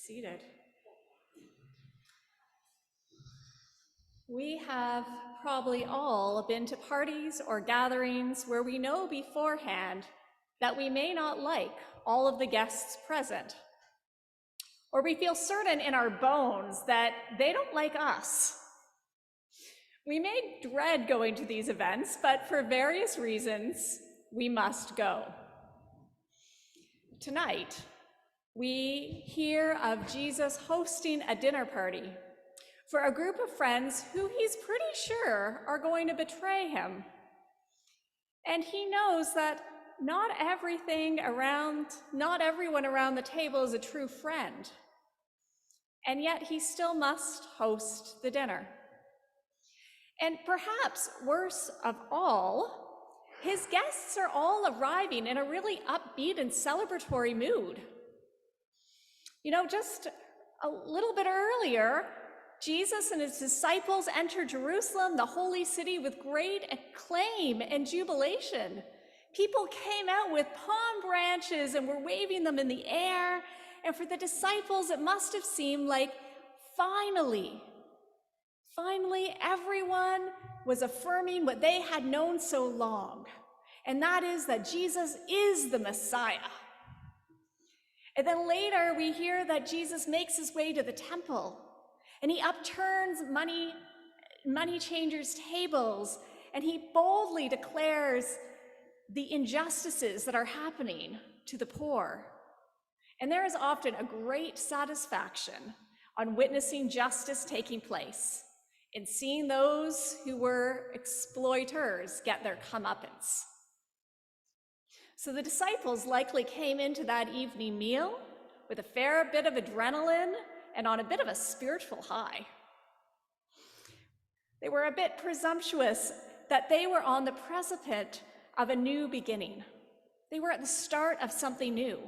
Seated. We have probably all been to parties or gatherings where we know beforehand that we may not like all of the guests present, or we feel certain in our bones that they don't like us. We may dread going to these events, but for various reasons, we must go. Tonight, we hear of Jesus hosting a dinner party for a group of friends who he's pretty sure are going to betray him. And he knows that not everyone around the table is a true friend. And yet he still must host the dinner. And perhaps worse of all, his guests are all arriving in a really upbeat and celebratory mood. You know, just a little bit earlier, Jesus and his disciples entered Jerusalem, the holy city, with great acclaim and jubilation. People came out with palm branches and were waving them in the air. And for the disciples, it must have seemed like finally, everyone was affirming what they had known so long. And that is that Jesus is the Messiah. And then later we hear that Jesus makes his way to the temple and he upturns money changers' tables, and he boldly declares the injustices that are happening to the poor. And there is often a great satisfaction on witnessing justice taking place and seeing those who were exploiters get their comeuppance. So the disciples likely came into that evening meal with a fair bit of adrenaline and on a bit of a spiritual high. They were a bit presumptuous that they were on the precipice of a new beginning. They were at the start of something new.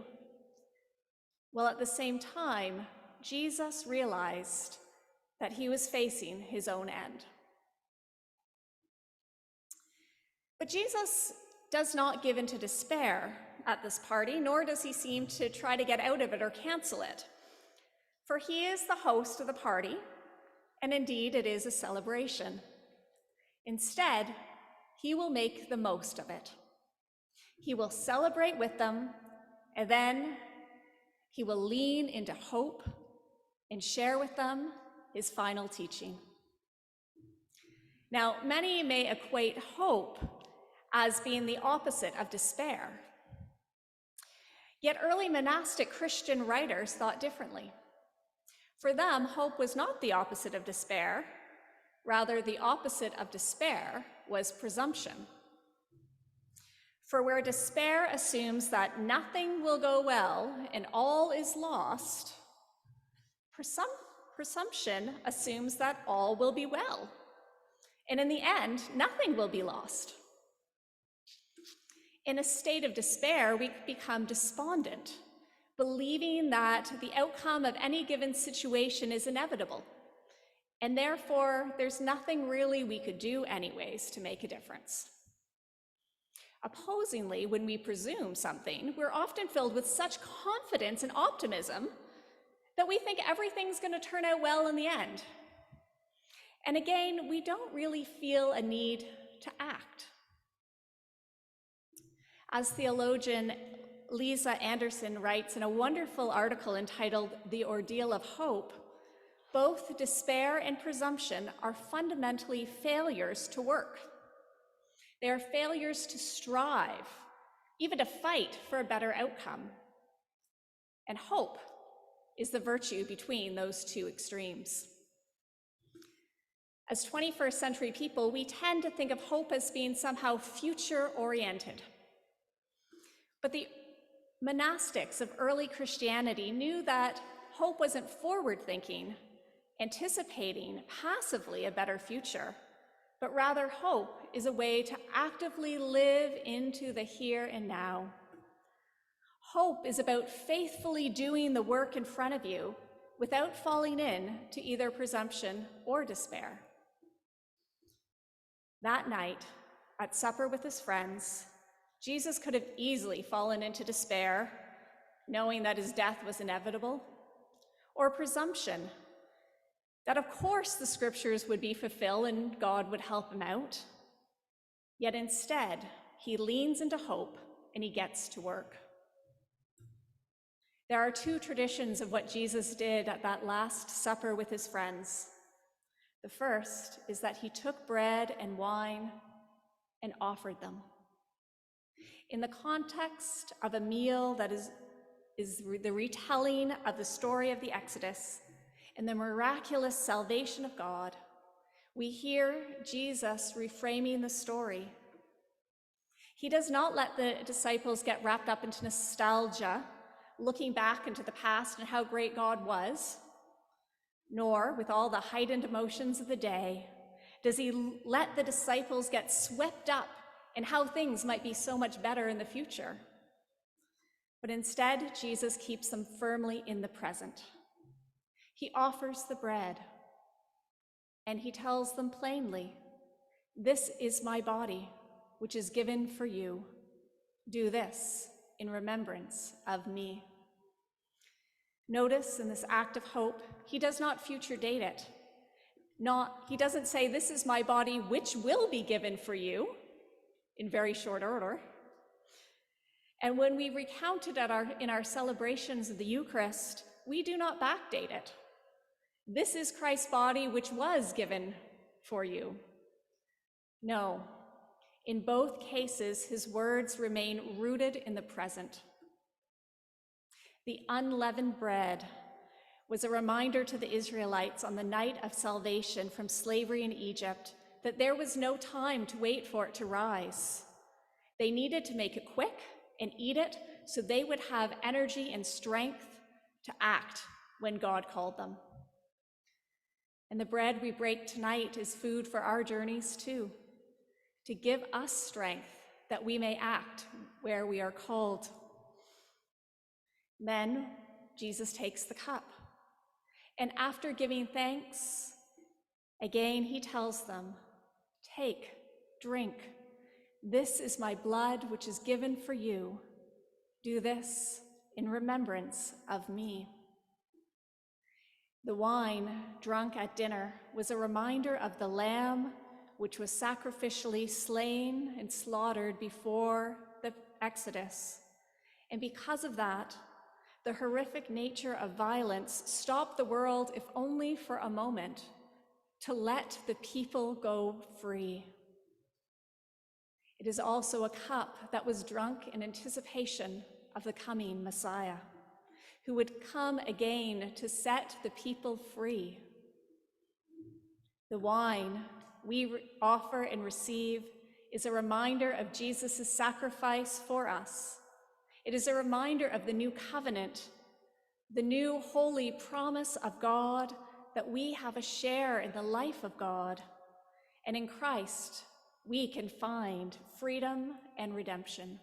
Well, at the same time, Jesus realized that he was facing his own end. But Jesus does not give in to despair at this party, nor does he seem to try to get out of it or cancel it. For he is the host of the party, and indeed it is a celebration. Instead, he will make the most of it. He will celebrate with them, and then he will lean into hope and share with them his final teaching. Now, many may equate hope as being the opposite of despair. Yet early monastic Christian writers thought differently. For them, hope was not the opposite of despair. Rather, the opposite of despair was presumption. For where despair assumes that nothing will go well and all is lost, presumption assumes that all will be well. And in the end, nothing will be lost. In a state of despair, we become despondent, believing that the outcome of any given situation is inevitable, and therefore there's nothing really we could do anyways to make a difference. Opposingly, when we presume something, we're often filled with such confidence and optimism that we think everything's going to turn out well in the end. And again, we don't really feel a need to act. As theologian Lisa Anderson writes in a wonderful article entitled "The Ordeal of Hope," both despair and presumption are fundamentally failures to work. They are failures to strive, even to fight for a better outcome. And hope is the virtue between those two extremes. As 21st century people, we tend to think of hope as being somehow future-oriented. But the monastics of early Christianity knew that hope wasn't forward-thinking, anticipating passively a better future, but rather hope is a way to actively live into the here and now. Hope is about faithfully doing the work in front of you without falling in to either presumption or despair. That night, at supper with his friends, Jesus could have easily fallen into despair, knowing that his death was inevitable, or presumption, that of course the scriptures would be fulfilled and God would help him out. Yet instead, he leans into hope and he gets to work. There are two traditions of what Jesus did at that Last Supper with his friends. The first is that he took bread and wine and offered them. In the context of a meal that is the retelling of the story of the Exodus and the miraculous salvation of God, we hear Jesus reframing the story. He does not let the disciples get wrapped up into nostalgia, looking back into the past and how great God was, nor, with all the heightened emotions of the day, does he let the disciples get swept up in how things might be so much better in the future. But instead, Jesus keeps them firmly in the present. He offers the bread, and he tells them plainly, "This is my body, which is given for you. Do this in remembrance of me." Notice in this act of hope, he does not future date it. He doesn't say, "This is my body, which will be given for you," in very short order. And when we recount it in our celebrations of the Eucharist, we do not backdate it. "This is Christ's body, which was given for you." No, in both cases, his words remain rooted in the present. The unleavened bread was a reminder to the Israelites on the night of salvation from slavery in Egypt that there was no time to wait for it to rise. They needed to make it quick and eat it so they would have energy and strength to act when God called them. And the bread we break tonight is food for our journeys too, to give us strength that we may act where we are called. Then Jesus takes the cup, and after giving thanks, again he tells them, "Take, drink. This is my blood, which is given for you. Do this in remembrance of me." The wine drunk at dinner was a reminder of the lamb which was sacrificially slain and slaughtered before the Exodus. And because of that, the horrific nature of violence stopped the world, if only for a moment, to let the people go free. It is also a cup that was drunk in anticipation of the coming Messiah, who would come again to set the people free. The wine we offer and receive is a reminder of Jesus' sacrifice for us. It is a reminder of the new covenant, the new holy promise of God that we have a share in the life of God, and in Christ we can find freedom and redemption.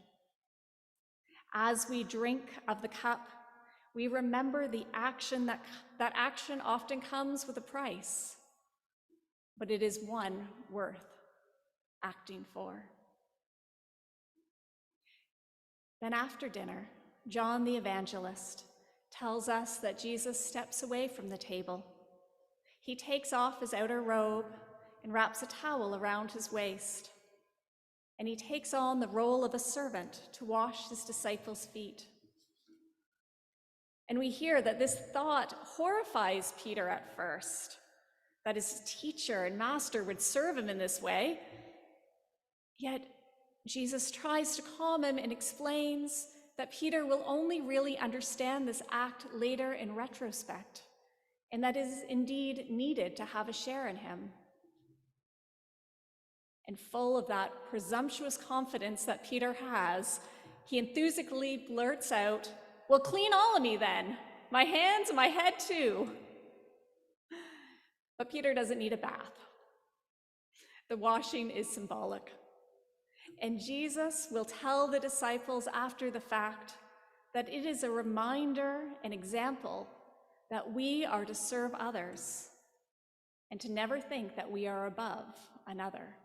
As we drink of the cup, we remember the action that action often comes with a price, but it is one worth acting for. Then after dinner, John the Evangelist tells us that Jesus steps away from the table. He takes off his outer robe and wraps a towel around his waist, and he takes on the role of a servant to wash his disciples' feet. And we hear that this thought horrifies Peter at first, that his teacher and master would serve him in this way. Yet Jesus tries to calm him and explains that Peter will only really understand this act later in retrospect, and that it is indeed needed to have a share in him. And full of that presumptuous confidence that Peter has, he enthusiastically blurts out, "Well, clean all of me then, my hands and my head too." But Peter doesn't need a bath. The washing is symbolic. And Jesus will tell the disciples after the fact that it is a reminder and example that we are to serve others and to never think that we are above another.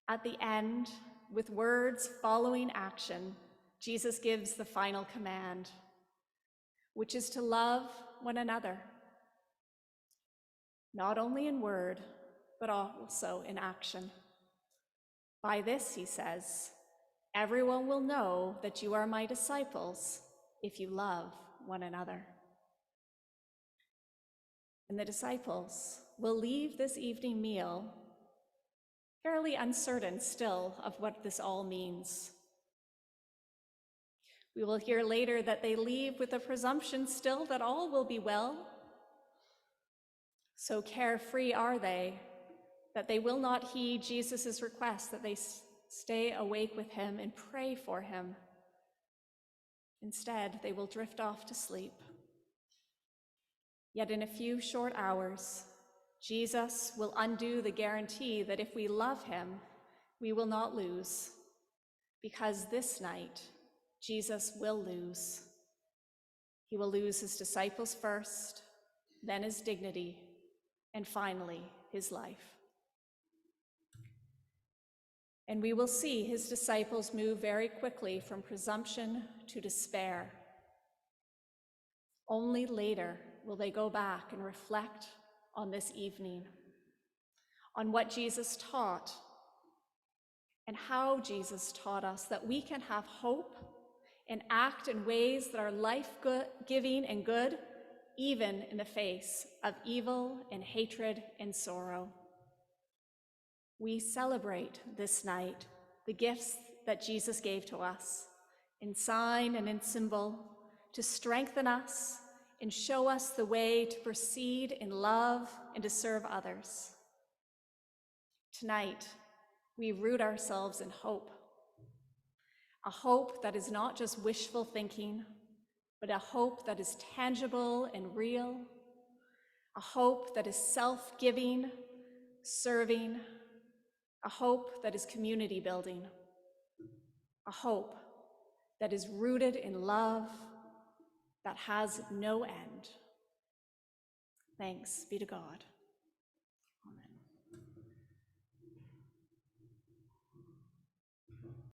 At the end, with words following action, Jesus gives the final command. which is to love one another, not only in word, but also in action. By this, he says, everyone will know that you are my disciples if you love one another. And the disciples will leave this evening meal fairly uncertain still of what this all means. We will hear later that they leave with a presumption still that all will be well. So carefree are they that they will not heed Jesus' request that they stay awake with him and pray for him. Instead, they will drift off to sleep. Yet in a few short hours, Jesus will undo the guarantee that if we love him, we will not lose, because this night, Jesus will lose. He will lose his disciples first, then his dignity, and finally, his life. And we will see his disciples move very quickly from presumption to despair. Only later will they go back and reflect on this evening, on what Jesus taught and how Jesus taught us that we can have hope and act in ways that are life-giving and good, even in the face of evil and hatred and sorrow. We celebrate this night the gifts that Jesus gave to us in sign and in symbol to strengthen us and show us the way to proceed in love and to serve others. Tonight, we root ourselves in hope, a hope that is not just wishful thinking, but a hope that is tangible and real, a hope that is self-giving, serving, a hope that is community building, a hope that is rooted in love that has no end. Thanks be to God.